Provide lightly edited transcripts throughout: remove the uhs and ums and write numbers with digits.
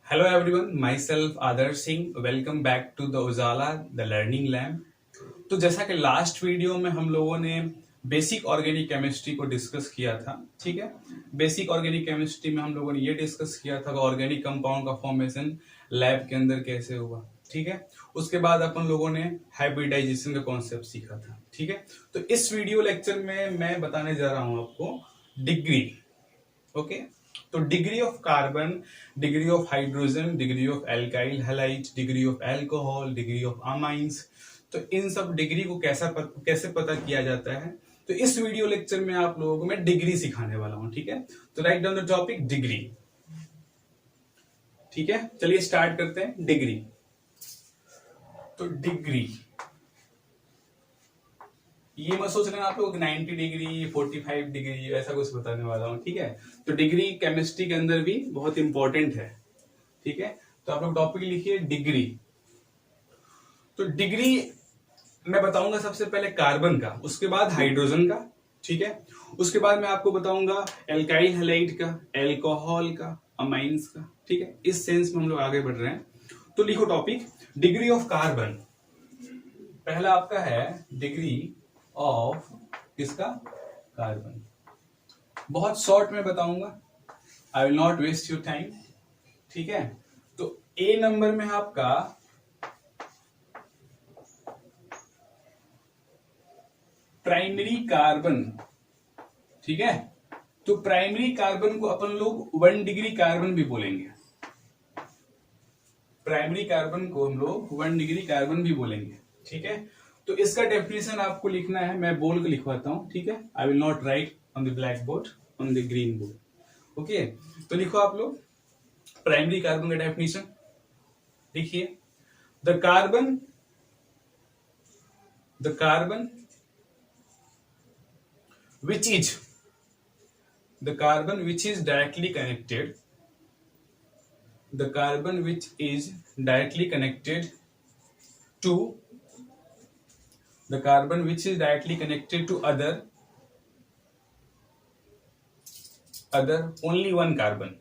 Hello everyone, myself Adarsh Singh. Welcome back to the Ujala the Learning Lab. तो जैसा कि last video में हम लोगों ने बेसिक ऑर्गेनिक केमिस्ट्री को डिस्कस किया था, ठीक है। बेसिक ऑर्गेनिक केमिस्ट्री में हम लोगों ने ये डिस्कस किया था कि ऑर्गेनिक कंपाउंड का फॉर्मेशन लैब के अंदर कैसे हुआ, ठीक है। उसके बाद अपन लोगों ने हाइब्रिडाइजेशन का कॉन्सेप्ट सीखा था, ठीक है। तो इस वीडियो लेक्चर में मैं बताने जा रहा हूं आपको डिग्री, ओके। तो degree of carbon, degree of hydrogen, degree of alkyl halide, degree of alcohol, degree of amines, तो इन सब डिग्री को कैसे पता किया जाता है, तो इस वीडियो लेक्चर में आप लोगों को मैं डिग्री सिखाने वाला हूं, ठीक है। तो write down the topic degree, ठीक है। चलिए स्टार्ट करते हैं डिग्री। तो डिग्री, ये मत सोच लेना आप लोग 90 डिग्री 45 डिग्री ऐसा कुछ बताने वाला हूं, ठीक है। तो डिग्री केमिस्ट्री के अंदर भी बहुत इंपॉर्टेंट है, ठीक है। तो आप लोग टॉपिक लिखिए डिग्री। तो डिग्री मैं बताऊंगा सबसे पहले कार्बन का, उसके बाद हाइड्रोजन का, ठीक है। उसके बाद मैं आपको बताऊंगा एल्काइल हैलाइड का, एल्कोहल का, अमाइंस का, ठीक है। इस सेंस में हम लोग आगे बढ़ रहे हैं। तो लिखो टॉपिक डिग्री ऑफ कार्बन। पहला आपका है डिग्री ऑफ किसका, कार्बन। बहुत शॉर्ट में बताऊंगा, I will not waste your time, ठीक है। तो ए नंबर में आपका प्राइमरी कार्बन, ठीक है। तो प्राइमरी कार्बन को अपन लोग 1 डिग्री कार्बन भी बोलेंगे। प्राइमरी कार्बन को हम लोग 1 डिग्री कार्बन भी बोलेंगे, ठीक है। तो इसका डेफिनेशन आपको लिखना है, मैं बोल के लिखवाता हूं, ठीक है। आई will not right on the black board, on the green board, okay. तो लिखो आप लोग प्राइमरी कार्बन का डेफिनेशन लिखिए। The carbon which is the carbon which is directly connected, the carbon which is directly connected to, the carbon which is directly connected to other only one carbon,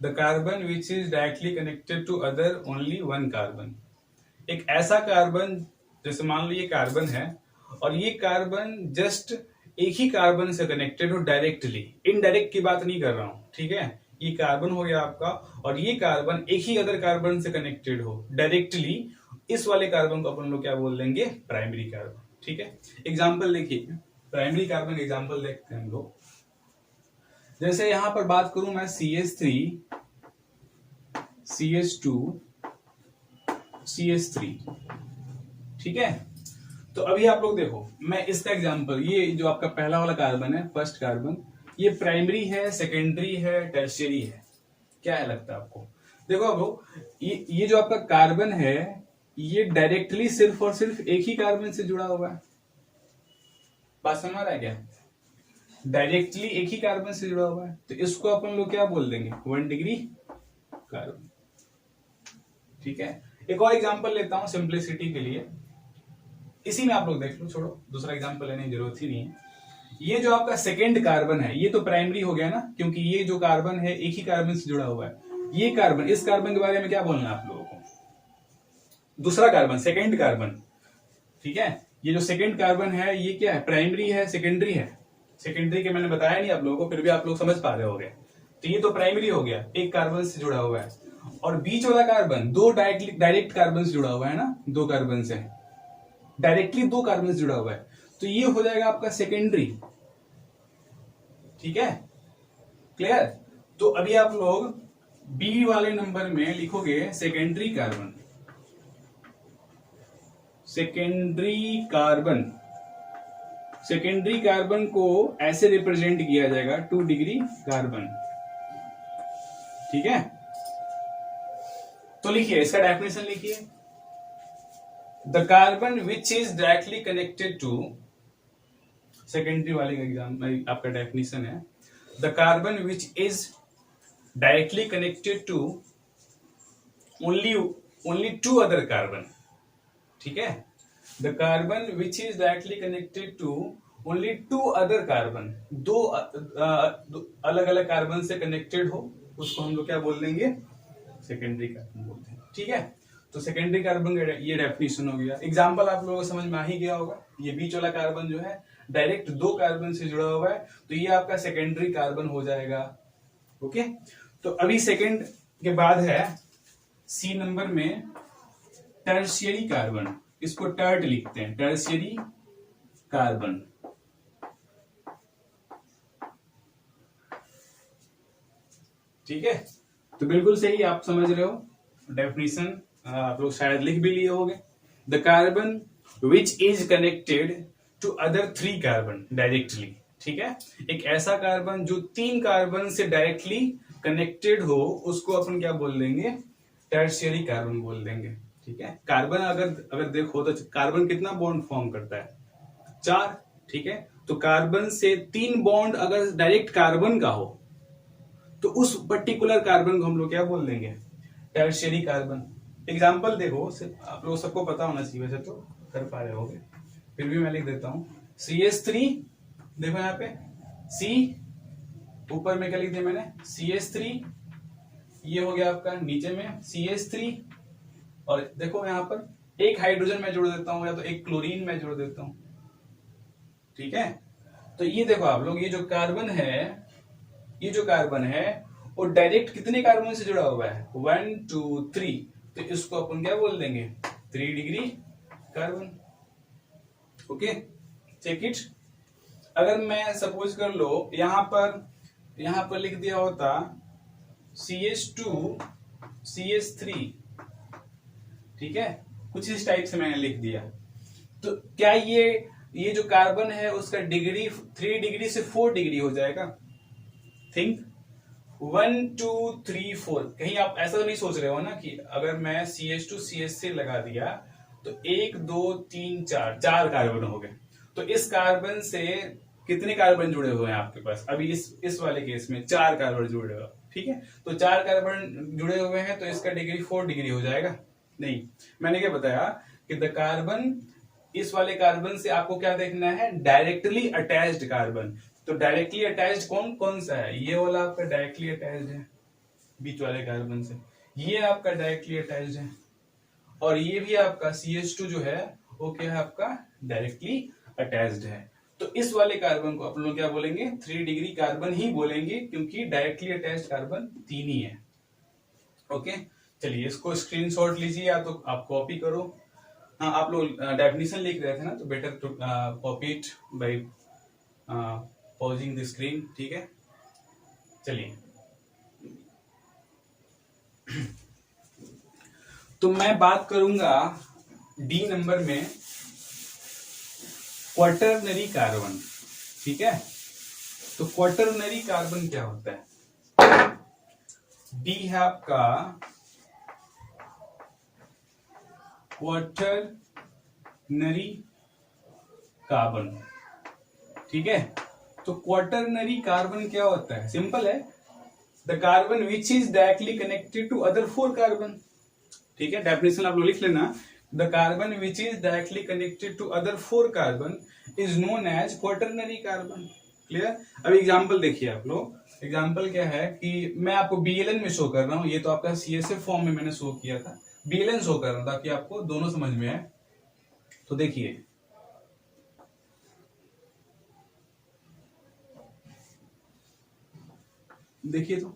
the carbon which is directly connected to other only one carbon। एक ऐसा carbon, जैसे मान लो ये carbon है और ये carbon just एक ही carbon से कनेक्टेड हो डायरेक्टली, इनडायरेक्ट की बात नहीं कर रहा हूं, ठीक है। ये कार्बन हो गया आपका और ये कार्बन एक ही अदर कार्बन से कनेक्टेड हो डायरेक्टली, इस वाले कार्बन को अपन लोग क्या बोल देंगे, प्राइमरी कार्बन, ठीक है। एग्जाम्पल देखिए, प्राइमरी कार्बन एग्जाम्पल देखते हैं हम लोग। जैसे यहां पर बात करूं मैं CH3 CH2 CH3, ठीक है। तो अभी आप लोग देखो, मैं इसका एग्जांपल, ये जो आपका पहला वाला कार्बन है, फर्स्ट कार्बन, ये प्राइमरी है, सेकेंडरी है, टर्शियरी है, क्या है लगता है आपको? देखो अब लोग, ये जो आपका कार्बन है, ये डायरेक्टली सिर्फ और सिर्फ एक ही कार्बन से जुड़ा हुआ है। बात समझ आ रहा है क्या? डायरेक्टली एक ही कार्बन से जुड़ा हुआ है, तो इसको अपन लोग क्या बोल देंगे, 1 डिग्री कार्बन, ठीक है। एक और एग्जांपल लेता हूं सिंप्लिसिटी के लिए, इसी में आप लोग देख लो, छोड़ो दूसरा एग्जांपल लेने की जरूरत ही नहीं है। ये जो आपका सेकेंड कार्बन है, ये तो प्राइमरी हो गया ना, क्योंकि ये जो कार्बन है एक ही कार्बन से जुड़ा हुआ है। ये कार्बन, इस कार्बन के बारे में क्या बोलना है आप लोगों को, दूसरा कार्बन, सेकेंड कार्बन, ठीक है। ये जो सेकेंड कार्बन है ये क्या है, प्राइमरी है, सेकेंडरी है? सेकेंडरी के मैंने बताया नहीं आप लोगों को, फिर भी आप लोग समझ पा रहे होंगे। तो ये तो प्राइमरी हो गया, एक कार्बन से जुड़ा हुआ है, और बीच वाला कार्बन दो डायरेक्ट कार्बन से जुड़ा हुआ है ना, दो कार्बन से डायरेक्टली दो कार्बन से जुड़ा हुआ है, तो ये हो जाएगा आपका सेकेंडरी, ठीक है, क्लियर। तो अभी आप लोग बी वाले नंबर में लिखोगे secondary carbon, secondary carbon, secondary carbon को ऐसे रिप्रेजेंट किया जाएगा 2 डिग्री कार्बन, ठीक है। तो लिखिए, इसका डेफिनेशन लिखिए, the carbon which is directly connected to, secondary वाले का एग्जाम आपका डेफिनेशन है, the carbon which is directly connected to only 2 other carbon, ठीक है। The carbon which is directly connected to only 2 other carbon, दो अलग अलग कार्बन से कनेक्टेड हो, उसको हम लोग क्या बोल देंगे, सेकेंडरी कार्बन बोलते हैं। ठीक है, तो सेकेंडरी कार्बन का ये डेफिनेशन हो गया। एग्जांपल आप लोगों को समझ में आ ही गया होगा। ये बीच वाला कार्बन जो है डायरेक्ट 2 कार्बन से जुड़ा हुआ है, तो ये आपका सेकेंडरी कार्बन हो जाएगा। ओके, तो अभी सेकेंड के बाद है सी नंबर में टर्शियरी कार्बन। इसको टर्ट लिखते हैं, टर्शियरी कार्बन। ठीक है, तो बिल्कुल सही, आप समझ रहे हो डेफिनेशन, आप लोग शायद लिख भी लिए होंगे। The carbon which is connected to other 3 carbon directly. ठीक है, एक ऐसा कार्बन जो 3 कार्बन से डायरेक्टली कनेक्टेड हो, उसको अपन क्या बोल देंगे, टर्शियरी कार्बन बोल देंगे। ठीक है, कार्बन अगर देखो तो कार्बन कितना बॉन्ड फॉर्म करता है, 4। ठीक है, तो कार्बन से 3 बॉन्ड अगर डायरेक्ट कार्बन का हो तो उस पर्टिकुलर कार्बन को हम लोग क्या बोल देंगे, टर्शियरी कार्बन। एग्जांपल देखो, आप लोग सबको पता होना चाहिए, वैसे तो कर पा रहे होगे, फिर भी मैं लिख देता हूं। CH3, देखो यहाँ पे C, ऊपर में क्या लिख दिया मैंने, CH3, ये हो गया आपका नीचे में CH3, और देखो यहाँ पर एक हाइड्रोजन मैं जोड़ देता हूं, या तो एक क्लोरीन मैं जोड़ देता हूं। ठीक है, तो ये देखो आप लोग, ये जो कार्बन है वो डायरेक्ट कितने कार्बन से जुड़ा हुआ है, 1 2 3, तो इसको अपन क्या बोल देंगे, 3 degree carbon. Okay, check it. अगर मैं सपोज कर लो यहां पर लिख दिया होता CH2 CH3, ठीक है, कुछ इस टाइप से मैंने लिख दिया, तो क्या ये जो कार्बन है उसका डिग्री 3 डिग्री से 4 डिग्री हो जाएगा। थिंक 1 2 3 4, कहीं आप ऐसा तो नहीं सोच रहे हो ना कि अगर मैं CH2 CH3 लगा दिया तो 1 2 3 4 कार्बन हो गए, तो इस कार्बन से कितने कार्बन जुड़े हुए हैं आपके पास, अभी इस वाले केस में 4 कार्बन जुड़े हुए। ठीक है, तो 4 कार्बन जुड़े हुए हैं, तो इसका डिग्री 4 डिग्री हो जाएगा। नहीं, मैंने क्या बताया कि द कार्बन, इस वाले कार्बन से आपको क्या देखना है, डायरेक्टली अटैच्ड कार्बन। तो डायरेक्टली अटैच्ड कौन कौन सा है, ये वाला आपका डायरेक्टली अटैच्ड है बीच वाले कार्बन से, ये आपका डायरेक्टली अटैच्ड है, और ये भी आपका CH2 जो है वो क्या है, आपका डायरेक्टली अटैच्ड है। तो इस वाले कार्बन को अपन लोग क्या बोलेंगे, 3 डिग्री कार्बन ही बोलेंगे, क्योंकि डायरेक्टली अटैच्ड कार्बन 3 ही है। ओके, चलिए इसको स्क्रीनशॉट लीजिए, या तो आप कॉपी करो। हाँ, आप लोग डेफिनेशन लिख रहे थे ना, तो better to copy it by pausing the screen. ठीक है, चलिए तो मैं बात करूंगा डी नंबर में क्वाटरनरी कार्बन। ठीक है, तो क्वाटरनरी कार्बन क्या होता है, डी है आपका क्वाटरनरी कार्बन। ठीक है, तो क्वाटरनरी कार्बन क्या होता है, सिंपल है, the carbon which is directly connected to other 4 carbon. ठीक है, डेफिनेशन आप लोग लिख लेना, the carbon which is directly connected to other 4 carbon is known as quaternary carbon. Clear. अब एग्जांपल देखिए आप लोग, एग्जांपल क्या है कि मैं आपको BLN में शो कर रहा हूं, ये तो आपका CSF फॉर्म में मैंने शो किया था, BLN शो कर रहा हूं ताकि आपको दोनों समझ में आए। तो देखिए तो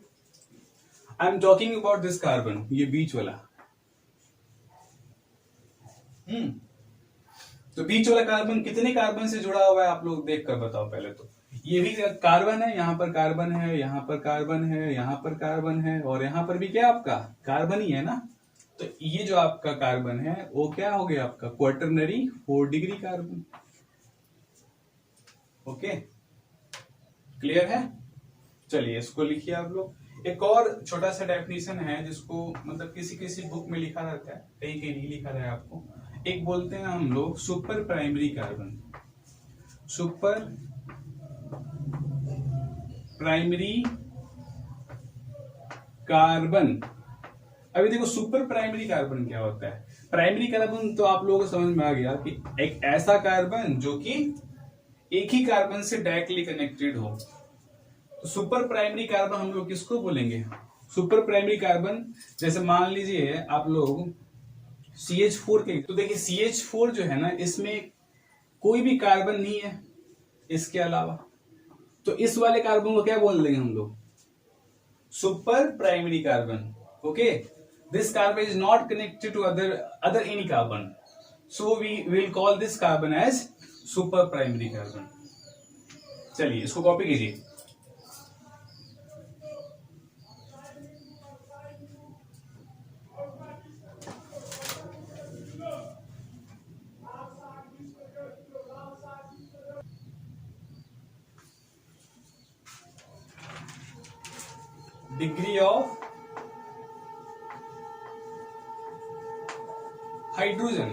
I am talking about this carbon, ये बीच वाला। तो बीच वाला कार्बन कितने कार्बन से जुड़ा हुआ है, आप लोग देख कर बताओ पहले तो। ये भी कार्बन है, यहाँ पर कार्बन है, यहाँ पर कार्बन है, यहाँ पर कार्बन है, और यहाँ पर भी क्या आपका कार्बन ही है ना। तो ये जो आपका कार्बन है वो क्या हो गया आपका quaternary 4 degree carbon. Okay, clear है। चलिए इसको लिखिए आप लोग। एक और छोटा सा डेफिनेशन है जिसको मतलब किसी किसी बुक में लिखा रहता है, कहीं कहीं नहीं लिखा है आपको। एक बोलते हैं हम लोग super primary carbon, super primary carbon. अभी देखो सुपर प्राइमरी कार्बन क्या होता है। प्राइमरी कार्बन तो आप लोगों को समझ में आ गया कि एक ऐसा कार्बन जो कि एक ही कार्बन से डायरेक्टली कनेक्टेड हो। तो सुपर प्राइमरी कार्बन हम लोग किसको बोलेंगे, सुपर प्राइमरी कार्बन, जैसे मान लीजिए आप लोग CH4 के, तो देखिए CH4 जो है ना, इसमें कोई भी कार्बन नहीं है इसके अलावा, तो इस वाले कार्बन को क्या बोल देंगे हम लोग? Super primary carbon. Okay, this carbon is not connected to other any carbon, so we will call this carbon as super primary carbon. चलिए इसको कॉपी कीजिए। Degree of hydrogen.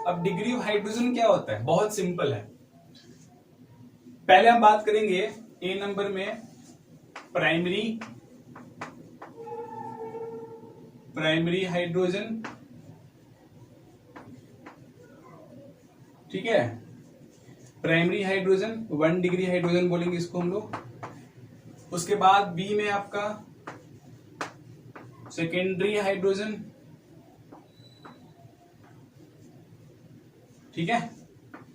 अब डिग्री ऑफ हाइड्रोजन क्या होता है? बहुत सिंपल है। पहले हम बात करेंगे ए नंबर में प्राइमरी हाइड्रोजन, ठीक है, प्राइमरी हाइड्रोजन 1 डिग्री हाइड्रोजन बोलेंगे इसको हम लोग। उसके बाद बी में आपका सेकेंडरी हाइड्रोजन, ठीक है,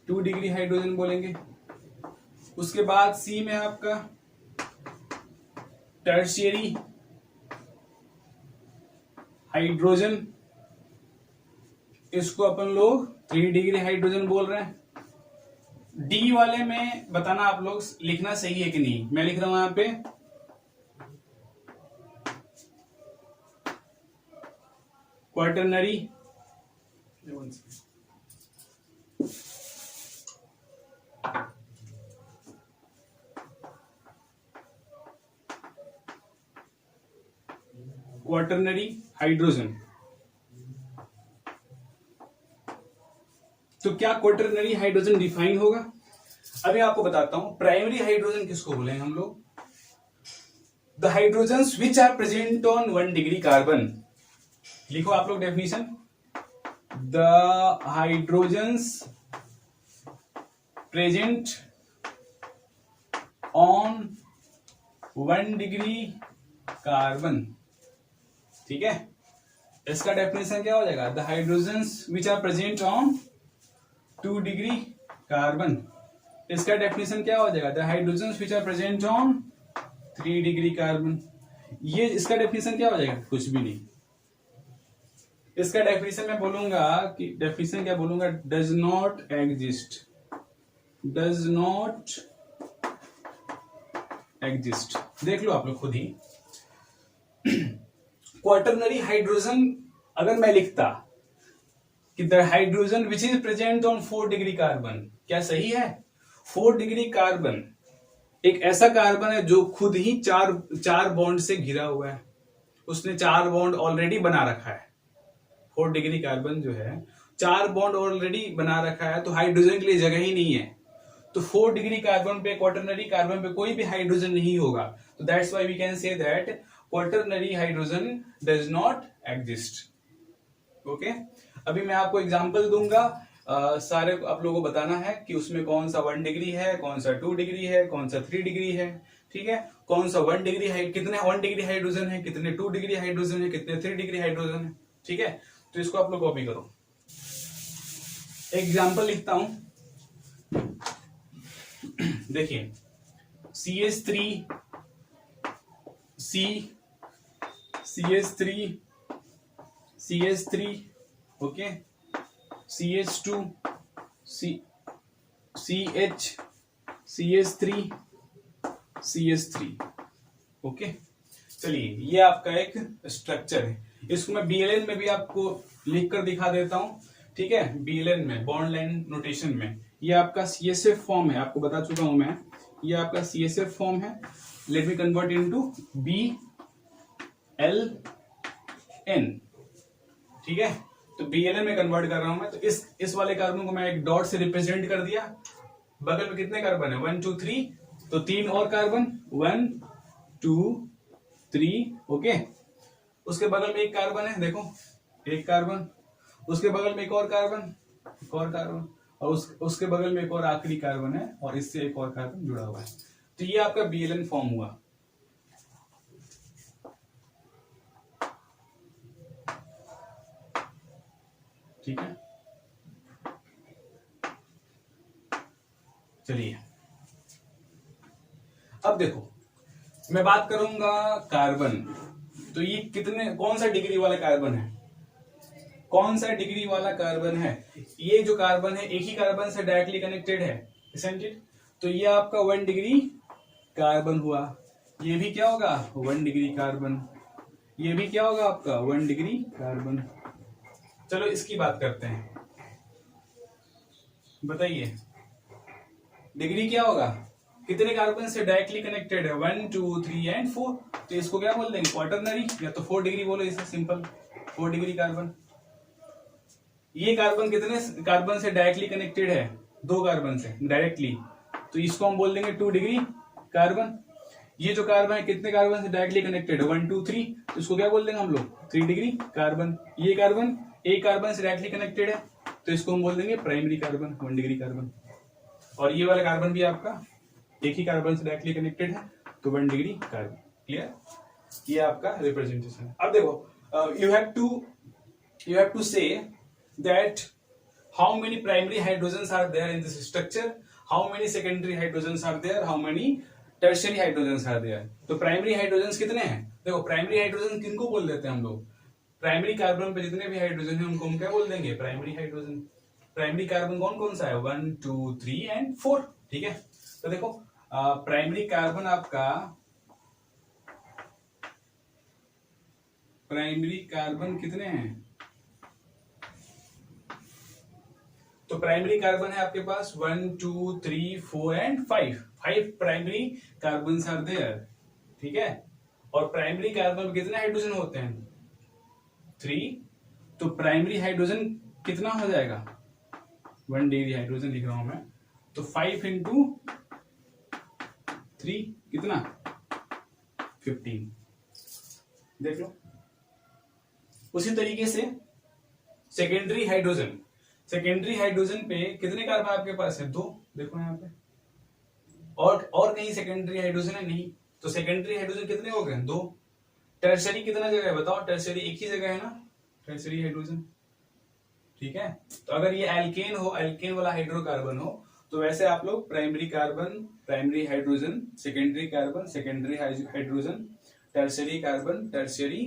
2 डिग्री हाइड्रोजन बोलेंगे। उसके बाद सी में आपका टर्शियरी हाइड्रोजन, इसको अपन लोग 3 डिग्री हाइड्रोजन बोल रहे हैं। डी वाले में बताना आप लोग लिखना सही है कि नहीं। मैं लिख रहा हूं यहां पे क्वार्टरनरी, क्वार्टरनरी हाइड्रोजन। तो क्या क्वार्टरनरी हाइड्रोजन डिफाइन होगा? अभी आपको बताता हूं। प्राइमरी हाइड्रोजन किसको बोलेंगे हम लोग? The hydrogens which are present on 1 degree carbon. लिखो आप लोग definition, the hydrogens present on 1 degree carbon, ठीक है। इसका डेफिनेशन क्या हो जाएगा? The hydrogens which are present on 2 degree carbon. इसका डेफिनेशन क्या हो जाएगा? The hydrogens which are present on 3 degree carbon. ये इसका डेफिनेशन क्या हो जाएगा? कुछ भी नहीं। इसका डेफिनेशन मैं बोलूंगा कि डेफिनेशन क्या बोलूंगा? Does not exist, does not exist. देख लो आप लोग खुद ही। क्वार्टरनरी हाइड्रोजन अगर मैं लिखता कि the hydrogen which is present on 4 degree carbon, क्या सही है? 4 डिग्री कार्बन एक ऐसा कार्बन है जो खुद ही चार बॉन्ड से घिरा हुआ है, उसने 4 बॉन्ड ऑलरेडी बना रखा है। 4 डिग्री कार्बन जो है 4 बॉन्ड ऑलरेडी बना रखा है, तो हाइड्रोजन के लिए जगह ही नहीं है। तो 4 डिग्री कार्बन पे, क्वार्टरनरी कार्बन पे कोई भी हाइड्रोजन नहीं होगा। तो that's why we can say that quaternary hydrogen does not exist. Okay, अभी मैं आपको एग्जांपल दूंगा। सारे आप लोगों को बताना है कि उसमें कौन सा 1 डिग्री है, कौन सा 2 डिग्री है, कौन सा 3 डिग्री है, ठीक है। कौन सा 1 डिग्री है, कितने 1 डिग्री हाइड्रोजन है, कितने 2 डिग्री हाइड्रोजन है, कितने 3 डिग्री हाइड्रोजन है, ठीक है। तो इसको आप लोग कॉपी करो। एग्जाम्पल लिखता हूं, देखिए CH3 CH3 okay, CH2 CH3 okay. चलिए ये आपका एक स्ट्रक्चर है। इसको मैं BLN में भी आपको लिख कर दिखा देता हूं, ठीक है। BLN में बॉन्ड लाइन नोटेशन में ये आपका CSF फॉर्म है, आपको बता चुका हूं मैं। ये आपका CSF फॉर्म है। लेट मी कन्वर्ट इनटू BLN, ठीक है। तो BLN में कन्वर्ट कर रहा हूं मैं। तो इस वाले कार्बन को मैं एक डॉट से रिप्रेजेंट कर दिया। बगल में कितने कार्बन है? 1 2 3, तो 3 और कार्बन, 1 2 3 ओके। उसके बगल में एक कार्बन है, देखो एक कार्बन, उसके बगल में एक और कार्बन, और उसके बगल में एक और आखिरी कार्बन है, और इससे एक और कार्बन जुड़ा हुआ है। तो ये आपका BLN फॉर्म हुआ। ठीक है, चलिए अब देखो मैं बात करूंगा कार्बन। तो ये कितने, कौन सा डिग्री वाला कार्बन है, कौन सा डिग्री वाला कार्बन है? ये जो कार्बन है एक ही कार्बन से डायरेक्टली कनेक्टेड है, isn't it? तो ये आपका 1 डिग्री कार्बन हुआ। ये भी क्या होगा 1 डिग्री कार्बन, ये भी क्या होगा आपका 1 डिग्री कार्बन। चलो इसकी बात करते हैं, बताइए डिग्री क्या होगा, कितने कार्बन से डायरेक्टली कनेक्टेड है, 1 2 3 एंड 4। तो इसको क्या बोल देंगे क्वाटरनरी, या तो 4 डिग्री बोलो इसे सिंपल, 4 डिग्री कार्बन। ये कार्बन कितने कार्बन से डायरेक्टली कनेक्टेड है, 2 कार्बन से डायरेक्टली, तो इसको हम बोल देंगे 2 डिग्री कार्बन। ये जो कार्बन है कितने कार्बन से डायरेक्टली कनेक्टेड है, 1 2 3, तो इसको क्या बोल देंगे हम लोग 3 डिग्री कार्बन। ये कार्बन एक कार्बन से डायरेक्टली कनेक्टेड है, तो इसको हम बोल देंगे प्राइमरी कार्बन, 1 डिग्री कार्बन। और ये वाला कार्बन भी आपका एक ही कार्बन से डायरेक्टली कनेक्टेड है, तो 1 डिग्री कार्बन। क्लियर, ये आपका रिप्रेजेंटेशन है। अब देखो यू हैव टू से that how many primary hydrogens are there in this structure, how many secondary hydrogens are there, how many tertiary hydrogens are there। तो primary hydrogen कितने हैं, देखो प्राइमरी हाइड्रोजन किनको बोल देते हैं हम लोग, प्राइमरी कार्बन पे जितने भी हाइड्रोजन है उनको हम क्या बोल देंगे प्राइमरी हाइड्रोजन। प्राइमरी कार्बन कौन कौन सा है, 1 2 3 एंड 4। ठीक है, तो देखो प्राइमरी कार्बन आपका, प्राइमरी कार्बन कितने हैं, तो प्राइमरी कार्बन है आपके पास 1 2 3 4 and 5, 5 primary carbon are there. ठीक है, और प्राइमरी कार्बन में कितने हाइड्रोजन होते हैं, 3। तो प्राइमरी हाइड्रोजन कितना हो जाएगा, 1 डिग्री हाइड्रोजन लिख रहा हूं मैं, तो 5 इंटू 3 कितना 15। देख लो, उसी तरीके से सेकेंडरी हाइड्रोजन, सेकेंडरी हाइड्रोजन पे कितने कार्बन आपके पास है, 2। देखो यहाँ पे, और कहीं सेकेंडरी हाइड्रोजन है नहीं, तो सेकेंडरी हाइड्रोजन कितने हो गए, 2। टर्शरी कितना जगह है बताओ, टर्शरी एक ही जगह है ना, टर्शरी हाइड्रोजन। ठीक है, तो अगर ये एल्केन हो, एल्केन वाला हाइड्रोकार्बन हो, तो वैसे आप लोग primary carbon, primary hydrogen, secondary carbon, secondary hydrogen, tertiary carbon, tertiary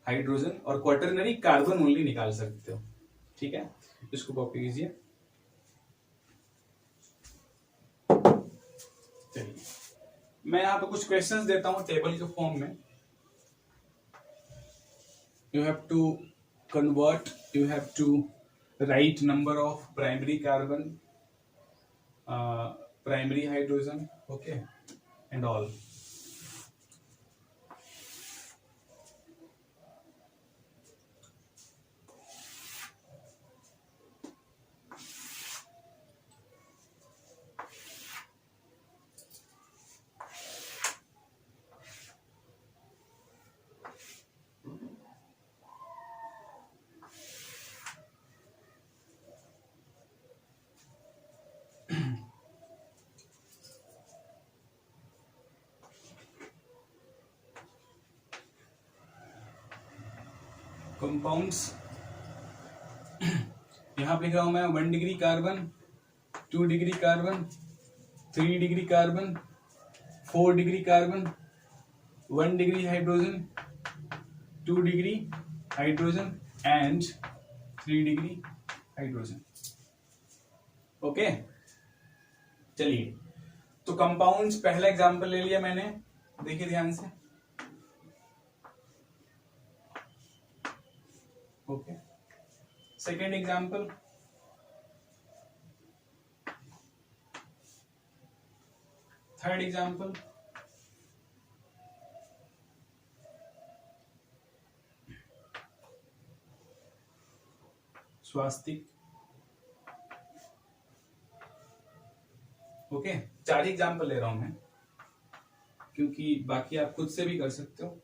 hydrogen, और क्वाटरनरी कार्बन ओनली निकाल सकते हो। ठीक है, इसको कॉपी कीजिए। चलिए मैं यहाँ पे कुछ क्वेश्चंस देता हूं टेबल के फॉर्म में, you have to convert, you have to write number of primary carbon, primary hydrogen, okay and all. Compounds यहां पे लिख रहा हूं मैं, 1 degree carbon, 2 degree carbon, 3 degree carbon, 4 degree carbon, 1 degree hydrogen, 2 degree hydrogen and 3 degree hydrogen. Okay, चलिए तो compounds पहला example ले लिया मैंने, देखिए ध्यान से। Okay, second example, third example, स्वास्तिक। ओके, 4 एग्जांपल ले रहा हूं मैं, क्योंकि बाकी आप खुद से भी कर सकते हो।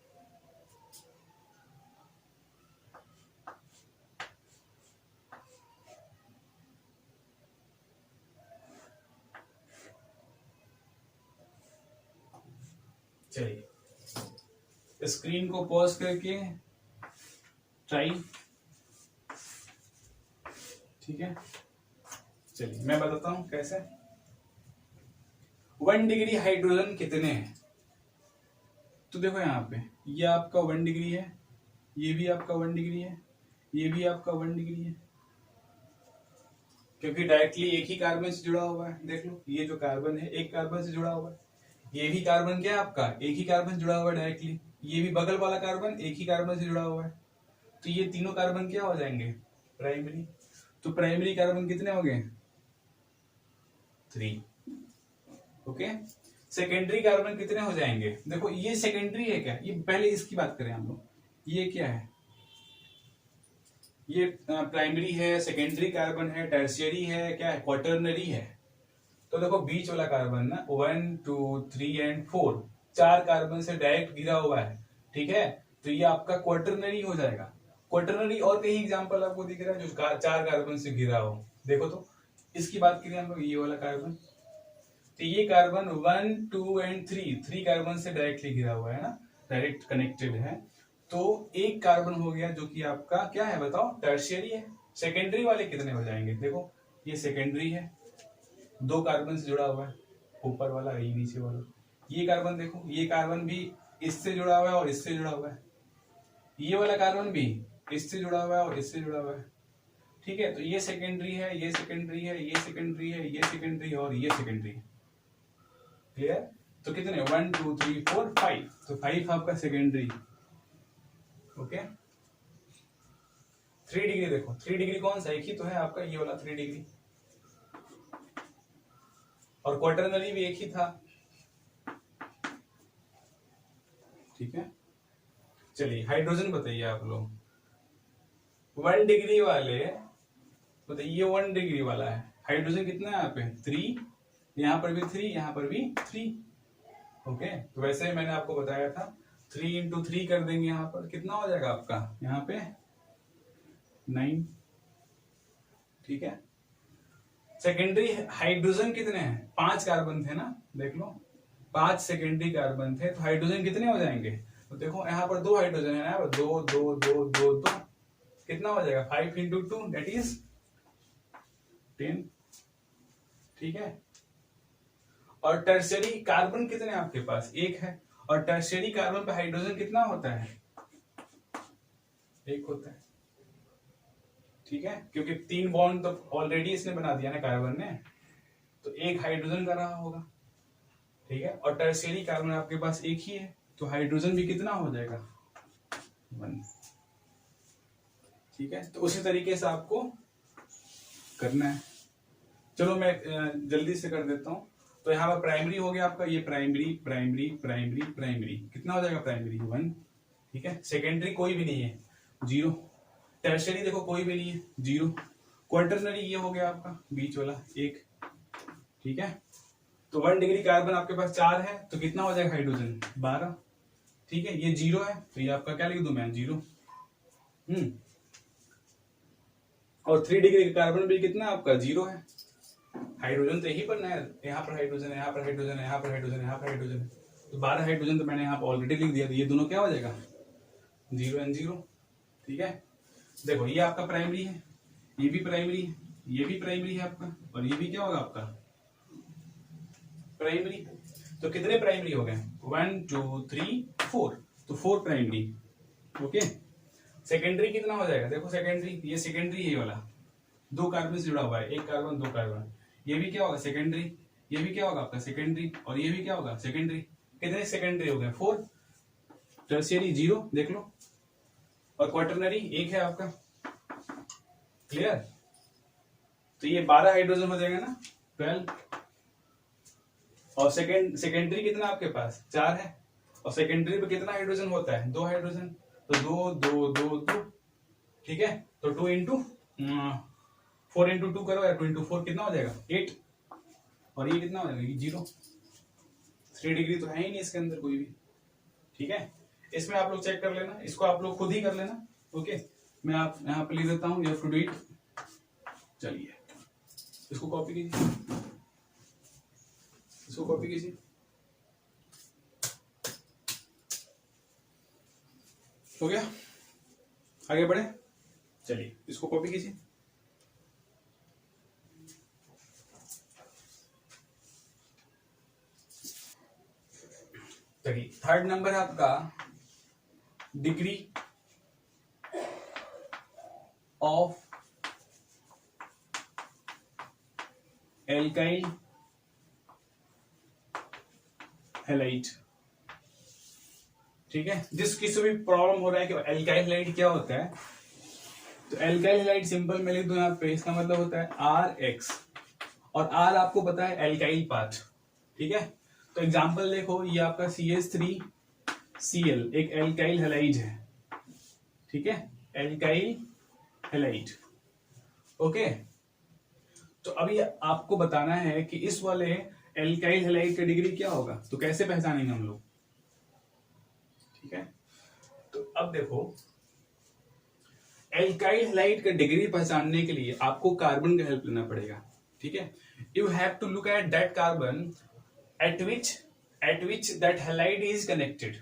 चलिए स्क्रीन को पॉज करके ट्राई ठीक है, चलिए मैं बताता हूं कैसे। 1 डिग्री हाइड्रोजन कितने हैं? तो देखो यहाँ पे ये आपका 1 डिग्री है, ये भी आपका 1 डिग्री है, ये भी आपका 1 डिग्री है, क्योंकि डायरेक्टली एक ही कार्बन से जुड़ा हुआ है। देख लो ये जो कार्बन है एक कार्बन से जुड़ा हुआ है, ये भी कार्बन क्या है आपका एक ही कार्बन से जुड़ा हुआ है डायरेक्टली, ये भी बगल वाला कार्बन एक ही कार्बन से जुड़ा हुआ है। तो ये तीनों कार्बन क्या हो जाएंगे? प्राइमरी। तो प्राइमरी कार्बन कितने हो गए? 3। ओके, सेकेंडरी कार्बन कितने हो जाएंगे? देखो ये सेकेंडरी है क्या? ये पहले इसकी बात करें हम लोग, ये क्या है? ये प्राइमरी है, सेकेंडरी कार्बन है, टर्शियरी है, क्या है? क्वाटरनरी है। तो देखो बीच वाला कार्बन ना 1 2 3 एंड 4 4 कार्बन से डायरेक्ट घिरा हुआ है, ठीक है? तो ये आपका क्वाटरनरी हो जाएगा। क्वाटरनरी और कहीं एग्जांपल आपको दिख रहा है जो 4 कार्बन से घिरा हो? देखो तो इसकी बात करें हम लोग, ये वाला कार्बन, तो ये कार्बन 1 2 एंड 3 कार्बन से डायरेक्टली घिरा हुआ है ना, डायरेक्ट कनेक्टेड है। तो एक कार्बन हो गया जो कि आपका क्या है बताओ? टर्शियरी है। सेकेंडरी वाले कितने हो जाएंगे? देखो ये सेकेंडरी है, 2 कार्बन से जुड़ा हुआ है, ऊपर वाला ये नीचे वाला। ये कार्बन देखो, ये कार्बन भी इससे जुड़ा हुआ है और इससे जुड़ा हुआ है, ये वाला कार्बन भी इससे जुड़ा हुआ है और इससे जुड़ा हुआ है, ठीक है? तो ये सेकेंडरी है, ये सेकेंडरी है, ये सेकेंडरी है, ये सेकेंडरी है और ये सेकेंडरी है। क्लियर? तो कितने? 1 2 3 4 5, तो 5 आपका सेकेंडरी। ओके, 3 डिग्री देखो, 3 डिग्री कौन सा? एक ही तो है आपका, ये वाला 3 डिग्री, और क्वाटरनरी भी एक ही था, ठीक है? चलिए हाइड्रोजन बताइए आप लोग। 1 डिग्री वाले बताइए, ये 1 डिग्री वाला है, हाइड्रोजन कितना है यहाँ पे? 3, यहाँ पर भी 3, यहाँ पर भी 3। ओके, तो वैसे ही मैंने आपको बताया था 3 इंटू 3 कर देंगे, यहाँ पर कितना हो जाएगा आपका? यहाँ पे 9, ठीक है? सेकेंडरी हाइड्रोजन कितने हैं? 5 कार्बन थे ना, देख लो 5 सेकेंडरी कार्बन थे, तो हाइड्रोजन कितने हो जाएंगे? तो देखो यहाँ पर 2 हाइड्रोजन है ना, 2 2 2 2 2, कितना हो जाएगा? 5 इंटू 2 दैट इज 10, ठीक है? और टर्शियरी कार्बन कितने आपके पास? 1 है, और टर्शियरी कार्बन पे हाइड्रोजन कितना होता है? 1 होता है, ठीक है? क्योंकि 3 बॉन्ड तो ऑलरेडी इसने बना दिया ना कार्बन ने, तो 1 हाइड्रोजन का रहा होगा, ठीक है? और टर्शियरी कार्बन आपके पास 1 ही है, तो हाइड्रोजन भी कितना हो जाएगा? 1, ठीक है? तो उसी तरीके से आपको करना है। चलो मैं जल्दी से कर देता हूं। तो यहाँ पर प्राइमरी हो गया आपका, ये प्राइमरी प्राइमरी प्राइमरी प्राइमरी, कितना हो जाएगा? प्राइमरी 1, ठीक है? सेकेंडरी कोई भी नहीं है, 0। टर्शियरी देखो कोई भी नहीं है, 0। क्वाटरनरी ये हो गया आपका बीच वाला 1, ठीक है? तो 1 डिग्री कार्बन आपके पास 4 है, तो कितना हो जाएगा हाइड्रोजन? 12, ठीक है? ये 0 है, तो ये आपका क्या लिख दूं मैं? 0। और 3 डिग्री कार्बन भी कितना आपका? 0 है। हाइड्रोजन तो यही पर है, यहाँ पर हाइड्रोजन है, यहाँ पर हाइड्रोजन है, यहाँ पर हाइड्रोजन है, यहाँ पर हाइड्रोजन है, तो 12 हाइड्रोजन तो मैंने यहाँ पर ऑलरेडी लिख दिया, तो ये दोनों क्या हो जाएगा? 0 एंड 0, ठीक है? देखो ये आपका प्राइमरी है, ये भी प्राइमरी है, ये भी प्राइमरी है आपका, और ये भी क्या होगा आपका? प्राइमरी। तो कितने प्राइमरी हो गए? 1 2 3 4, तो 4 प्राइमरी। ओके, सेकेंडरी कितना हो जाएगा? देखो सेकेंडरी, ये सेकेंडरी है, ये वाला 2 कार्बन से जुड़ा हुआ है, 1 कार्बन 2 कार्बन, ये भी क्या होगा? सेकेंडरी। ये भी क्या होगा आपका? सेकेंडरी। और ये भी क्या होगा? सेकेंडरी। कितने सेकेंडरी हो गए? 4। टर्शियरी 0 देख लो, और क्वाटरनरी 1 है आपका। क्लियर? तो ये 12 हाइड्रोजन हो जाएगा ना, 12। और सेकेंडरी कितना आपके पास? 4 है, और सेकेंडरी पे कितना हाइड्रोजन होता है? 2 हाइड्रोजन, तो 2 2 2 2, ठीक है? तो 2 इंटू 4 इंटू 2 करो या 2 इंटू 4 कितना हो जाएगा? 8, और ये कितना हो जाएगा? 0। 3 डिग्री तो है ही नहीं इसके अंदर कोई भी, ठीक है? इसमें आप लोग चेक कर लेना, इसको आप लोग खुद ही कर लेना। ओके, मैं आप यहाँ पे लिख देता हूँ, you have to do it. चलिए इसको कॉपी कीजिए, इसको कॉपी कीजिए। हो गया? आगे बढ़े, चलिए इसको कॉपी कीजिए। चलिए थर्ड नंबर है आपका डिग्री ऑफ एल्काइल हैलाइड। ठीक है, जिस किसी भी प्रॉब्लम हो रहा है कि एल्काइल हैलाइड क्या होता है, तो एल्काइल हैलाइड सिंपल में लिख दो यहाँ पे, इसका मतलब होता है RX, और R आपको पता है एल्काइल पाथ। ठीक है, तो एग्जांपल देखो, ये आपका CH3Cl एक एल्काइल हैलाइड है। ठीक है, एल्काइल हैलाइड। ओके, तो अभी आपको बताना है कि इस वाले एल्काइल हैलाइड का डिग्री क्या होगा, तो कैसे पहचानेंगे हम लोग। ठीक है, तो अब देखो एल्काइल हैलाइड का डिग्री पहचानने के लिए आपको कार्बन का हेल्प लेना पड़ेगा। ठीक है, you have to look at that carbon at which that halide is connected.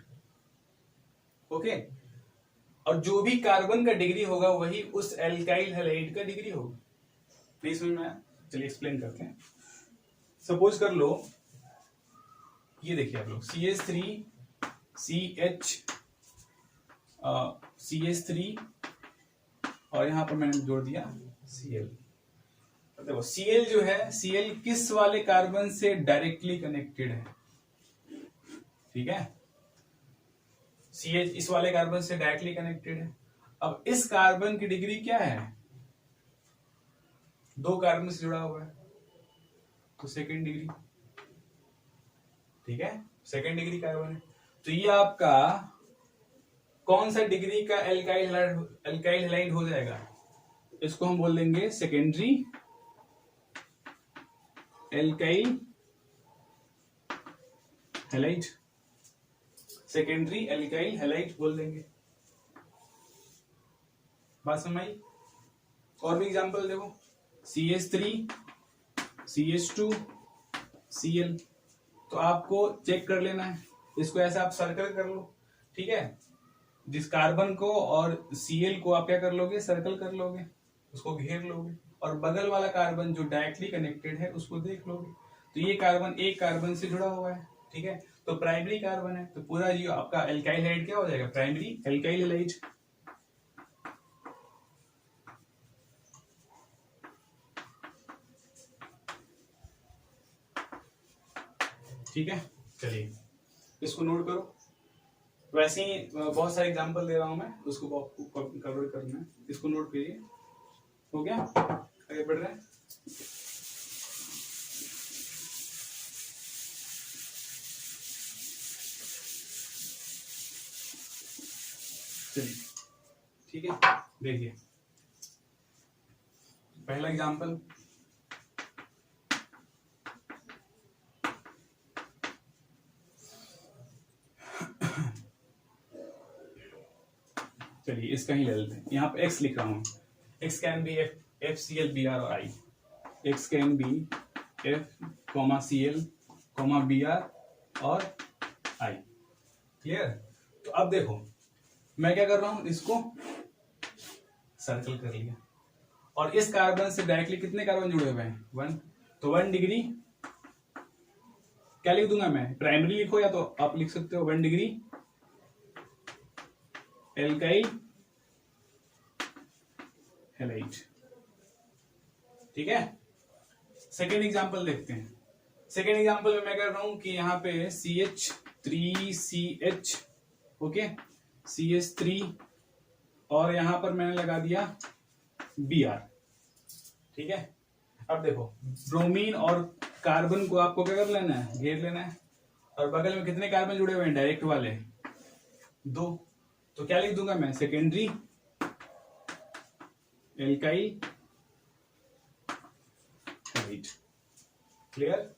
Okay, और जो भी कार्बन का डिग्री होगा वही उस एल्काइल हैलाइड का डिग्री होगा। प्लीज समझ में आया? चलिए एक्सप्लेन करते हैं। सपोज कर लो, ये देखिए आप लोग CH3 और यहां पर मैंने जोड़ दिया Cl। देखो Cl जो है, Cl किस वाले कार्बन से डायरेक्टली कनेक्टेड है। ठीक है, CH इस वाले कार्बन से डायरेक्टली कनेक्टेड है। अब इस कार्बन की डिग्री क्या है, दो कार्बन से जुड़ा हुआ है तो सेकेंड डिग्री। ठीक है, सेकेंड डिग्री कार्बन है, तो ये आपका कौन सा डिग्री का एल्काइल हैलाइड हो जाएगा, इसको हम बोल देंगे secondary alkyl halide. Secondary alkyl halide बोल देंगे। बात समझ आई? और भी एग्जांपल देखो, CH3 CH2 Cl, तो आपको चेक कर लेना है, इसको ऐसे आप सर्कल कर लो। ठीक है, जिस कार्बन को और Cl को आप क्या कर लोगे, सर्कल कर लोगे, उसको घेर लोगे, और बगल वाला कार्बन जो डायरेक्टली कनेक्टेड है उसको देख लोगे। तो ये कार्बन एक कार्बन से जुड़ा हुआ है। ठीक है, तो प्राइमरी कार्बन है, तो पूरा जो आपका एल्काइल हैलाइड क्या हो जाएगा, प्राइमरी एल्काइल हैलाइड। ठीक है, चलिए इसको नोट करो। वैसे ही बहुत सारे एग्जांपल दे रहा हूं मैं, उसको कवर करना है, इसको नोट करिए। हो गया, आगे बढ़ रहे हैं। चलिए ठीक है, देखिए पहला एग्जांपल, चलिए इसका ही ले लेते हैं। यहाँ पे X लिख रहा हूँ, X can be FCl Br और I, X can be F, Cl, Br और I। क्लियर? तो अब देखो मैं क्या कर रहा हूं, इसको सर्कल कर लिया, और इस कार्बन से डायरेक्टली कितने कार्बन जुड़े हुए हैं, 1, तो 1 डिग्री क्या लिख दूंगा मैं, प्राइमरी लिखो या तो आप लिख सकते हो 1 डिग्री एल्काइल हैलाइड। ठीक है, सेकेंड एग्जांपल देखते हैं। सेकेंड एग्जांपल में मैं कर रहा हूं कि यहाँ पे CH3CH, ओके, CH3 और यहां पर मैंने लगा दिया Br। ठीक है, अब देखो ब्रोमीन और कार्बन को आपको क्या कर लेना है, घेर लेना है, और बगल में कितने कार्बन जुड़े हुए हैं, डायरेक्ट वाले 2, तो क्या लिख दूंगा मैं, सेकेंडरी एल्काइल हैलाइड। क्लियर?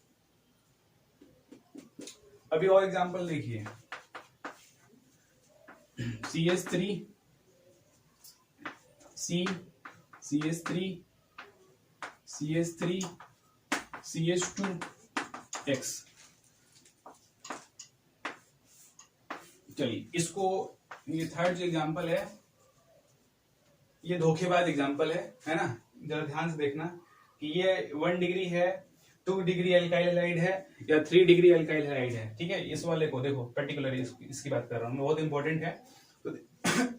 अभी और एग्जांपल देखिए, CH3 C, CH3 CH3 CH2 X। चलिए इसको, ये थर्ड जो एग्जांपल है ये धोखेबाज एग्जांपल है ना, जरा ध्यान से देखना कि ये 1 डिग्री है, 2 डिग्री अल्काइल हैलाइड है या 3 डिग्री अल्काइल हैलाइड है, ठीक है। इस वाले को देखो पर्टिकुलरली इसकी बात कर रहा हूँ मैं, बहुत इंपॉर्टेंट है। तो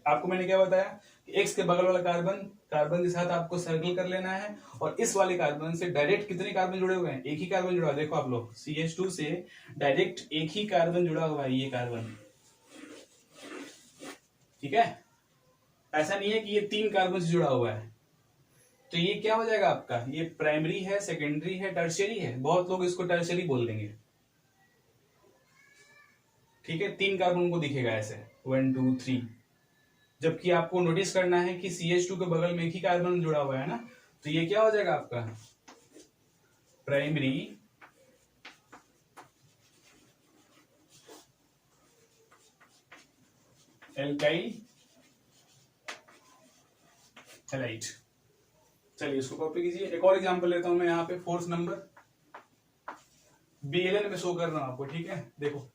आपको मैंने क्या बताया कि एक्स के बगल वाला कार्बन के साथ आपको सर्कल कर लेना है, और इस वाले कार्बन से डायरेक्ट कितने कार्बन जुड़े हुए हैं, एक ही कार्बन जुड़ा हुआ है। देखो आप लोग CH2 से डायरेक्ट एक ही कार्बन जुड़ा हुआ है, ये कार्बन, ठीक है। ऐसा नहीं है कि ये 3 कार्बन से जुड़ा हुआ है। तो ये क्या हो जाएगा आपका, ये प्राइमरी है, सेकेंडरी है, टर्शियरी है। बहुत लोग इसको टर्शियरी बोल देंगे, ठीक है। 3 कार्बन को दिखेगा ऐसे 1 2 3, जबकि आपको नोटिस करना है कि CH2 के बगल में एक ही कार्बन जुड़ा हुआ है ना, तो ये क्या हो जाएगा आपका प्राइमरी एल्काइल हैलाइड। चलिए इसको कॉपी कीजिए। एक और एग्जांपल लेता हूं मैं यहाँ पे, 4th नंबर BLN में शो कर रहा हूं आपको, ठीक है। देखो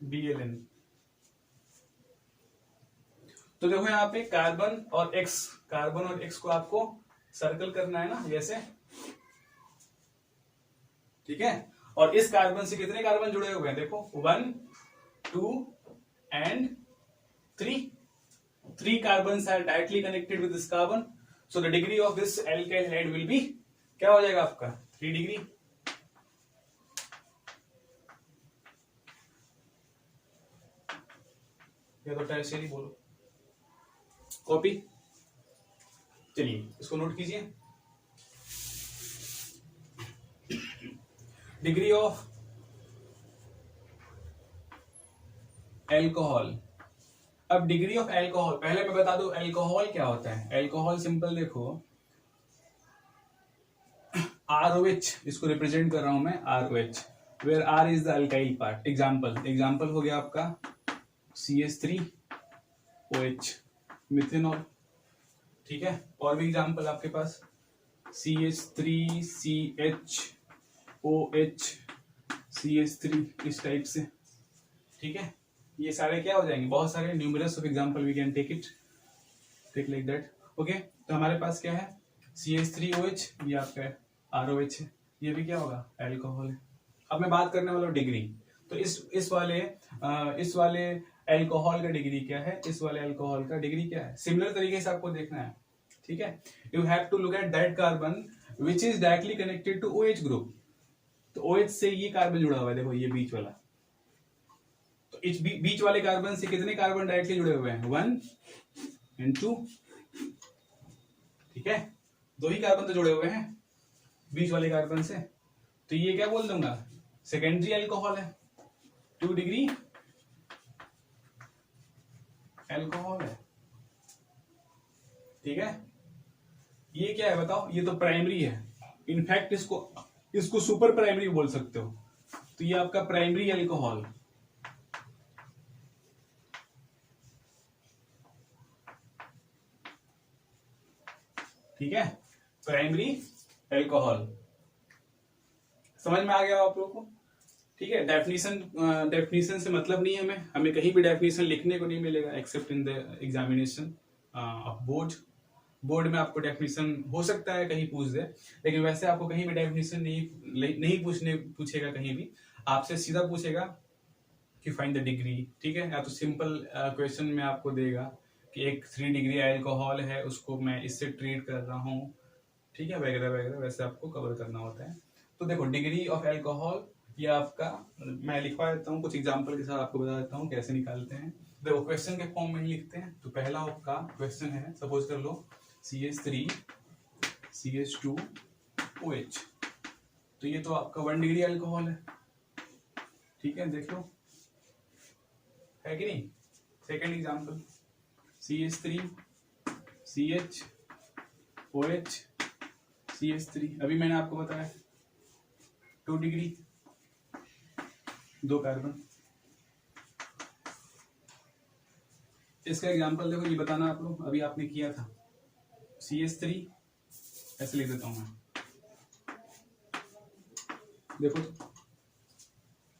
BLN, तो देखो यहाँ पे कार्बन और एक्स को आपको सर्कल करना है ना, जैसे, ठीक है। और इस कार्बन से कितने कार्बन जुड़े हुए हैं, देखो 1 2 and 3 carbons are directly connected with this carbon, so the degree of this alkyl halide will be, क्या हो जाएगा आपका 3 डिग्री। या तो टर्शियरी बोलो, कॉपी। चलिए इसको नोट कीजिए, डिग्री ऑफ एल्कोहल। अब डिग्री ऑफ एल्कोहल, पहले मैं बता दूं एल्कोहल क्या होता है। एल्कोहल सिंपल देखो ROH, इसको रिप्रेजेंट कर रहा हूं मैं ROH, where R is the alkyl part. Example हो गया आपका CH3OH मिथेनॉल, ठीक है। और भी एग्जाम्पल आपके पास CH3CHOH CH3, इस टाइप से, ठीक है। ये सारे क्या हो जाएंगे, बहुत सारे numerous of example we can take like that, okay. तो हमारे पास क्या है CH3OH, ये आपका ROH है, ये भी क्या होगा एल्कोहल है। अब मैं बात करने वाला हूँ डिग्री। तो इस वाले एल्कोहल का डिग्री क्या है, इस वाले एल्कोहल का डिग्री क्या है, सिमिलर तरीके से आपको देखना है, ठीक है। You have to look at that carbon which is directly connected to OH group. तो OH से ये कार्बन जुड़ा हुआ है, देखो ये बीच वाला। तो इस बीच वाले कार्बन से कितने कार्बन डायरेक्टली जुड़े हुए हैं, 1 and 2, ठीक है। 2 ही कार्बन तो जुड़े हुए हैं बीच वाले कार्बन से, तो ये क्या बोल दूंगा सेकेंडरी अल्कोहल है, 2 डिग्री अल्कोहल है, ठीक है। ये क्या है बताओ, ये तो प्राइमरी है, इनफैक्ट इसको सुपर प्राइमरी बोल सकते हो। तो ये आपका प्राइमरी अल्कोहल, ठीक है, प्राइमरी अल्कोहल। समझ में आ गया आप लोगों को, ठीक है। डेफिनेशन से मतलब नहीं है हमें कहीं भी डेफिनेशन लिखने को नहीं मिलेगा accept in the examination of board में आपको डेफिनेशन हो सकता है कहीं पूछ दे, लेकिन वैसे आपको कहीं भी डेफिनेशन नहीं पूछेगा, कहीं भी आपसे सीधा पूछेगा कि फाइंड द डिग्री, ठीक है। या तो सिंपल क्वेश्चन में आपको देगा कि एक 3 डिग्री अल्कोहल है, उसको मैं इससे ट्रीट कर रहा हूँ, ठीक है, वगैरह वगैरह, वैसे आपको कवर करना होता है। तो देखो डिग्री ऑफ अल्कोहल ये आपका मैं लिखवा देता हूँ, कुछ एग्जांपल के साथ आपको बता देता हूँ कैसे निकालते हैं। देखो क्वेश्चन के फॉर्म में ही लिखते हैं। तो पहला आपका क्वेश्चन है, सपोज कर लो CH3 CH2OH, तो ये तो आपका 1 डिग्री अल्कोहल है, ठीक है, देख लो है कि नहीं। Second example CH3 CHOH CH3, अभी मैंने आपको बताया 2 डिग्री 2 कार्बन। इसका एग्जांपल देखो, ये बताना आप लोग, अभी आपने किया था CH3, ऐसे लिख देता हूं मैं, देखो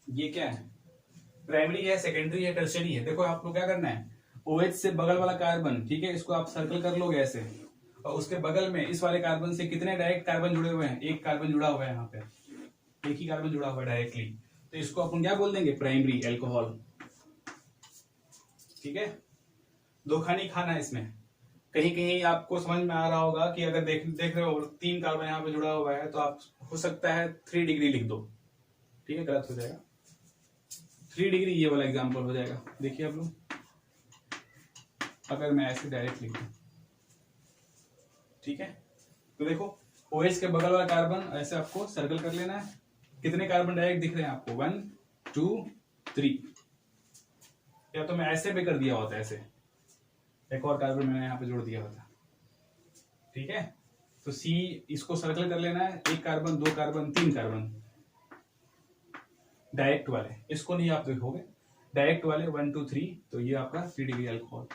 ये क्या है, प्राइमरी है, सेकेंडरी है, टर्शियरी है। देखो आपको क्या करना है, OH से बगल वाला कार्बन, ठीक है, इसको आप सर्कल कर लोगे ऐसे, और उसके बगल में इस वाले कार्बन से कितने डायरेक्ट कार्बन जुड़े हुए हैं, एक कार्बन जुड़ा हुआ है, यहाँ पे एक ही कार्बन जुड़ा हुआ है डायरेक्टली, तो इसको अपन क्या बोल देंगे, प्राइमरी अल्कोहल। ठीक है, धोखा नहीं खाना इसमें। कहीं कहीं आपको समझ में आ रहा होगा कि अगर देख रहे हो 3 कार्बन यहाँ पे जुड़ा हुआ है तो आप हो सकता है 3 डिग्री लिख दो, ठीक है, गलत हो जाएगा। 3 डिग्री ये वाला एग्जांपल हो जाएगा। देखिए आप लोग, अगर मैं ऐसे डायरेक्ट लिख दूं, ठीक है, तो देखो OH के बगल वाला कार्बन ऐसे आपको सर्कल कर लेना है। कितने कार्बन डायरेक्ट दिख रहे हैं आपको, 1 2 3, या तो मैं ऐसे भी कर दिया होता, ऐसे एक और कार्बन मैंने यहाँ पे जोड़ दिया होता। ठीक है, तो C इसको सर्कल कर लेना है, 1 कार्बन 2 कार्बन 3 कार्बन डायरेक्ट वाले, इसको नहीं आप देखोगे, डायरेक्ट वाले 1 2 3, तो ये आपका 3 डिग्री अल्कोहल।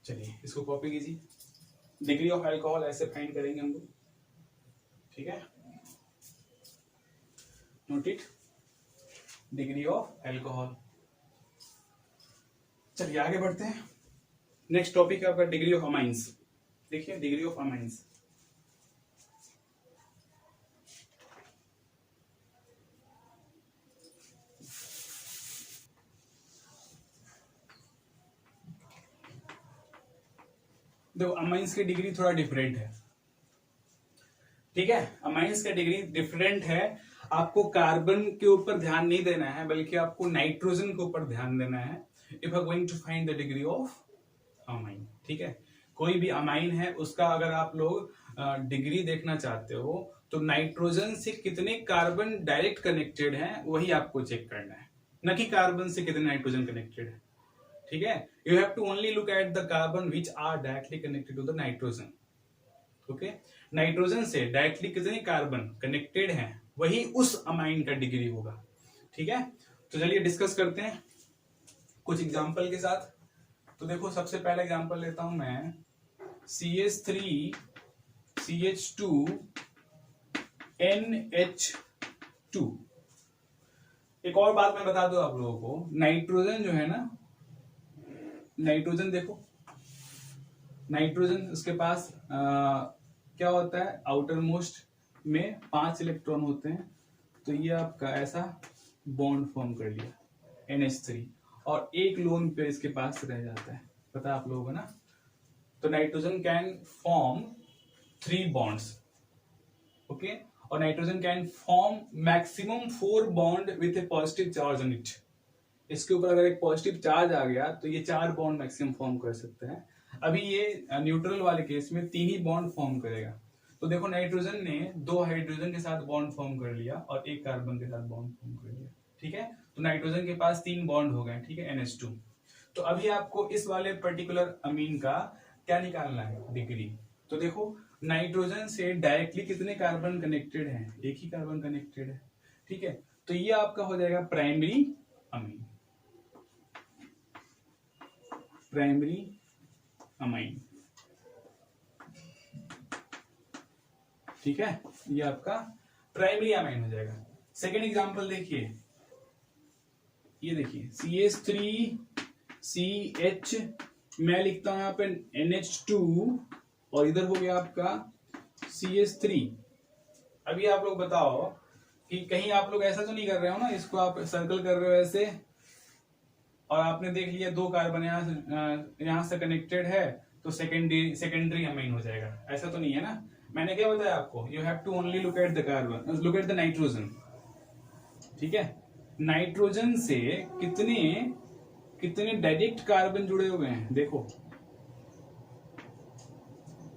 चलिए इसको कॉपी कीजिए, डिग्री ऑफ अल्कोहल ऐसे फाइंड करेंगे हम लोग। ठीक है, note it, degree of alcohol. चलिए आगे बढ़ते हैं। नेक्स्ट टॉपिक है आपका डिग्री ऑफ अमाइंस। देखिए डिग्री ऑफ अमाइंस, देखो अमाइंस की डिग्री थोड़ा डिफरेंट है। ठीक है, अमाइंस का डिग्री डिफरेंट है। आपको कार्बन के ऊपर ध्यान नहीं देना है, बल्कि आपको नाइट्रोजन के ऊपर ध्यान देना है if you are going to find the degree of amine. ठीक है, कोई भी अमाइन है उसका अगर आप लोग डिग्री देखना चाहते हो तो नाइट्रोजन से कितने कार्बन डायरेक्ट कनेक्टेड हैं वही आपको चेक करना है, न कि कार्बन से कितने नाइट्रोजन कनेक्टेड है। ठीक है, you have to only look at the carbon which are directly connected to the nitrogen. Okay, nitrogen से डायरेक्टली कितने कार्बन कनेक्टेड हैं वही उस अमाइन का डिग्री होगा। ठीक है, तो चलिए डिस्कस करते हैं कुछ एग्जांपल के साथ। तो देखो सबसे पहला एग्जांपल लेता हूं मैं, CH3 CH2 NH2। एक और बात मैं बता दूं आप लोगों को, नाइट्रोजन जो है ना, नाइट्रोजन देखो, नाइट्रोजन उसके पास क्या होता है, आउटर मोस्ट में 5 इलेक्ट्रॉन होते हैं, तो ये आपका ऐसा बॉन्ड फॉर्म कर लिया NH3, और एक लोन पेयर इसके पास रह जाता है, पता आप लोगों को ना। तो nitrogen can form 3 bonds, okay, और nitrogen can form maximum 4 bond with a positive charge on it. इसके ऊपर अगर एक पॉजिटिव चार्ज आ गया तो ये 4 बॉन्ड मैक्सिमम फॉर्म कर सकते हैं। अभी ये न्यूट्रल वाले केस में 3 ही बॉन्ड फॉर्म करेगा। तो देखो नाइट्रोजन ने 2 हाइड्रोजन के साथ बॉन्ड फॉर्म कर लिया और 1 कार्बन के साथ बॉन्ड फॉर्म कर लिया। ठीक है, तो नाइट्रोजन के पास 3 बॉन्ड हो गए। ठीक है, NH2। तो अभी आपको इस वाले पर्टिकुलर अमीन का क्या निकालना है, डिग्री। तो देखो नाइट्रोजन से डायरेक्टली कितने कार्बन कनेक्टेड हैं, 1 ही कार्बन कनेक्टेड है। ठीक है, तो ये आपका हो जाएगा प्राइमरी अमीन, प्राइमरी अमाइन। ठीक है, ये आपका प्राइमरी अमाइन हो जाएगा। सेकेंड एग्जांपल देखिए, ये देखिए CH3CH, मैं लिखता हूं यहां पे NH2, और इधर हो गया आपका CH3। अभी आप लोग बताओ कि कहीं आप लोग ऐसा तो नहीं कर रहे हो ना, इसको आप सर्कल कर रहे हो ऐसे, और आपने देख लिया 2 कार्बन यहां से कनेक्टेड है तो सेकेंडरी अमीन हो जाएगा, ऐसा तो नहीं है ना। मैंने क्या बताया आपको, you have to only look at the carbon, look at the nitrogen. ठीक है, नाइट्रोजन से कितने कितने डायरेक्ट कार्बन जुड़े हुए हैं, देखो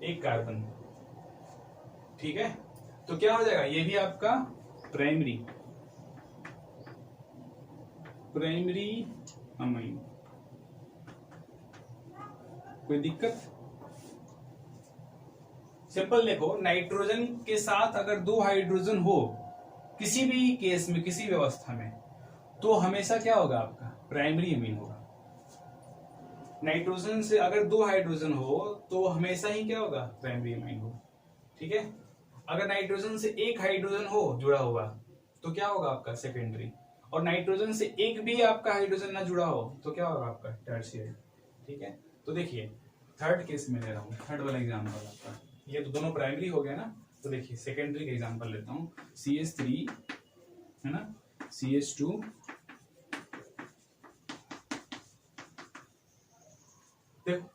1 कार्बन। ठीक है, तो क्या हो जाएगा, ये भी आपका प्राइमरी अमीन। कोई दिक्कत? सिंपल देखो, नाइट्रोजन के साथ अगर 2 हाइड्रोजन हो किसी भी केस में, किसी व्यवस्था में, तो हमेशा क्या होगा, आपका प्राइमरी अमीन होगा। नाइट्रोजन से अगर 2 हाइड्रोजन हो तो हमेशा ही क्या होगा, प्राइमरी अमीन होगा। ठीक है, अगर नाइट्रोजन से 1 हाइड्रोजन हो जुड़ा हुआ तो क्या होगा, आपका सेकेंडरी। और नाइट्रोजन से 1 भी आपका हाइड्रोजन ना जुड़ा हो तो क्या होगा, आपका टर्शियरी। ठीक है, तो देखिए थर्ड केस में ले रहा हूँ, थर्ड वाला एग्जाम्पल आपका, ये तो दोनों प्राइमरी हो गया ना, तो देखिए सेकेंडरी का एग्जाम्पल लेता हूँ, CH3 है ना, CH2 देखो,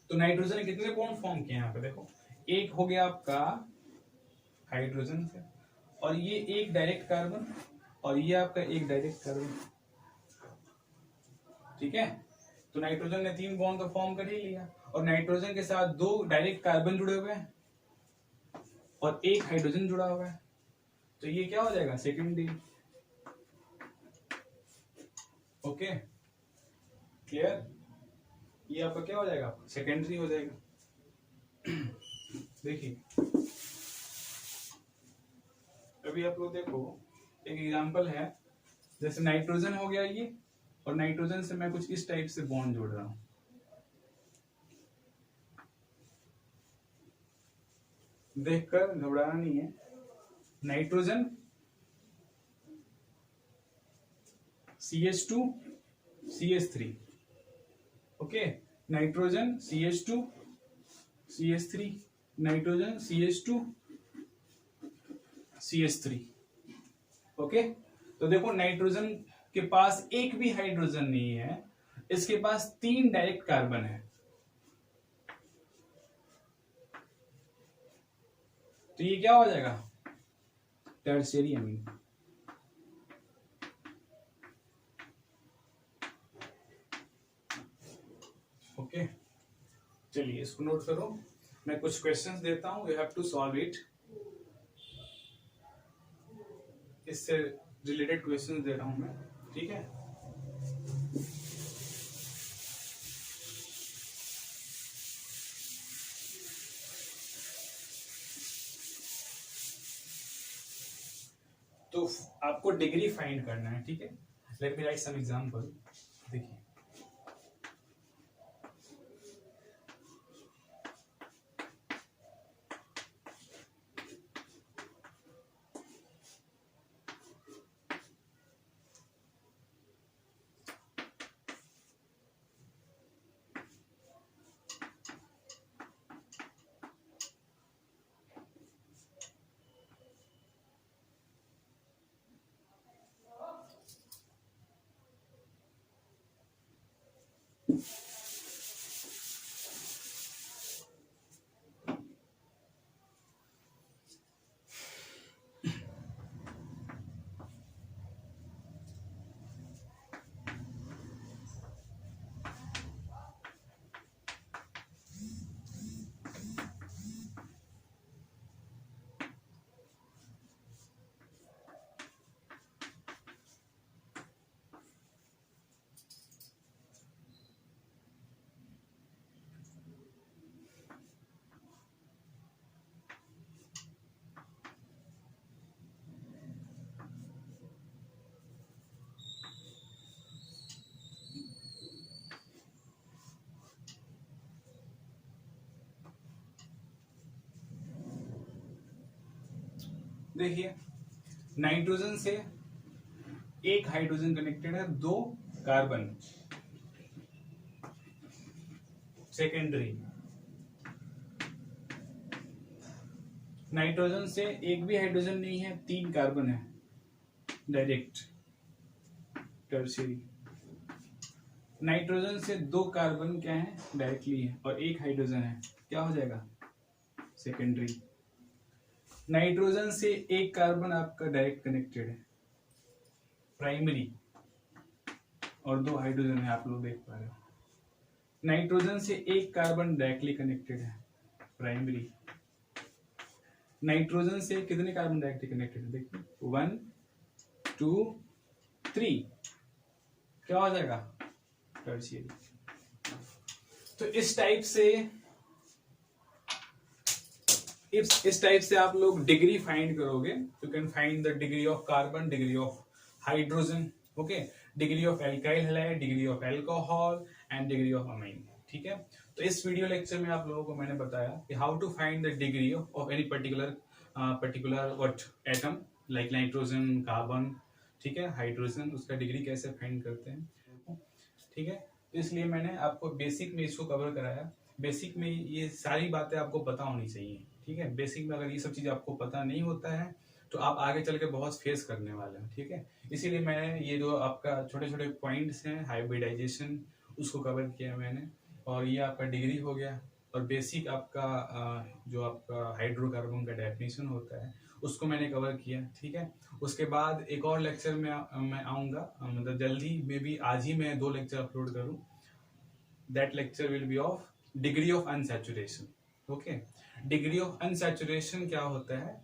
तो नाइट्रोजन ने कितने बॉन्ड फॉर्म किए यहाँ पे देखो, एक हो गया आपका हाइड्रोजन से, और ये एक डायरेक्ट कार्बन, और ये आपका एक डायरेक्ट कार्बन, ठीक है। तो नाइट्रोजन ने 3 बॉन्ड तो फॉर्म कर ही लिया, और नाइट्रोजन के साथ 2 डायरेक्ट कार्बन जुड़े हुए हैं और एक हाइड्रोजन जुड़ा हुआ है, तो ये क्या हो जाएगा, सेकेंडरी। ओके क्लियर, ये आपका क्या हो जाएगा, सेकेंडरी हो जाएगा। देखिए अभी आप लोग देखो, एक एग्जांपल है, जैसे नाइट्रोजन हो गया ये, और नाइट्रोजन से मैं कुछ इस टाइप से बॉन्ड जोड़ रहा हूं, देखकर घबराना नहीं है। Nitrogen CH2 CH3, okay, nitrogen CH2 CH3, nitrogen CH2 CH3, okay. तो देखो नाइट्रोजन के पास एक भी हाइड्रोजन नहीं है, इसके पास 3 डायरेक्ट कार्बन है, तो ये क्या हो जाएगा, टर्शियरी अमीन। ओके चलिए इसको नोट करो, मैं कुछ क्वेश्चंस देता हूं, you have to solve it, इससे रिलेटेड क्वेश्चंस दे रहा हूं मैं, ठीक है। तो आपको डिग्री फाइंड करना है, ठीक है। Let me write some example, देखिए देखिए नाइट्रोजन से एक हाइड्रोजन कनेक्टेड है, 2 कार्बन, सेकेंडरी। नाइट्रोजन से एक भी हाइड्रोजन नहीं है, 3 कार्बन है, डायरेक्ट, टर्शियरी। नाइट्रोजन से 2 कार्बन क्या है, डायरेक्टली है, और एक हाइड्रोजन है, क्या हो जाएगा, सेकेंडरी। नाइट्रोजन से एक कार्बन आपका डायरेक्ट कनेक्टेड है, प्राइमरी, और 2 हाइड्रोजन है, आप लोग देख पा रहे हो। नाइट्रोजन से एक कार्बन डायरेक्टली कनेक्टेड है, प्राइमरी। नाइट्रोजन से कितने कार्बन डायरेक्टली कनेक्टेड है, देखिए 1 2 3, क्या हो जाएगा, टर्शियरी। तो इस टाइप से आप लोग डिग्री फाइंड करोगे, you can find the degree of carbon, degree of hydrogen, okay, degree of alkyl halide, degree of alcohol and degree of amine, ठीक है। तो इस वीडियो लेक्चर में आप लोगों को मैंने बताया कि how to find the degree of any particular what atom, like nitrogen, carbon, ठीक है, हाइड्रोजन, उसका डिग्री कैसे फाइंड करते हैं, ठीक है। तो इसलिए मैंने आपको बेसिक में इसको कवर कराया। बेसिक में ये सारी बातें आपको पता होनी चाहिए, ठीक है। बेसिक में अगर ये सब चीज आपको पता नहीं होता है तो आप आगे चल के बहुत फेस करने वाले हैं, ठीक है। इसीलिए मैंने ये जो आपका छोटे छोटे पॉइंट्स हैं हाइब्रिडाइजेशन उसको कवर किया मैंने, और ये आपका डिग्री हो गया, और बेसिक आपका जो आपका हाइड्रोकार्बन का डेफिनेशन होता है उसको मैंने कवर किया, ठीक है। उसके बाद एक और लेक्चर में मैं आऊंगा, मतलब जल्दी में भी, आज ही मैं 2 लेक्चर अपलोड करूं। That lecture will be of degree of unsaturation, okay. Degree of unsaturation क्या होता है,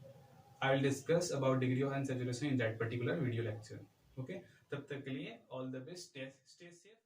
I will discuss about degree of unsaturation in that particular video lecture, okay. तब तक के लिए all the best, stay safe.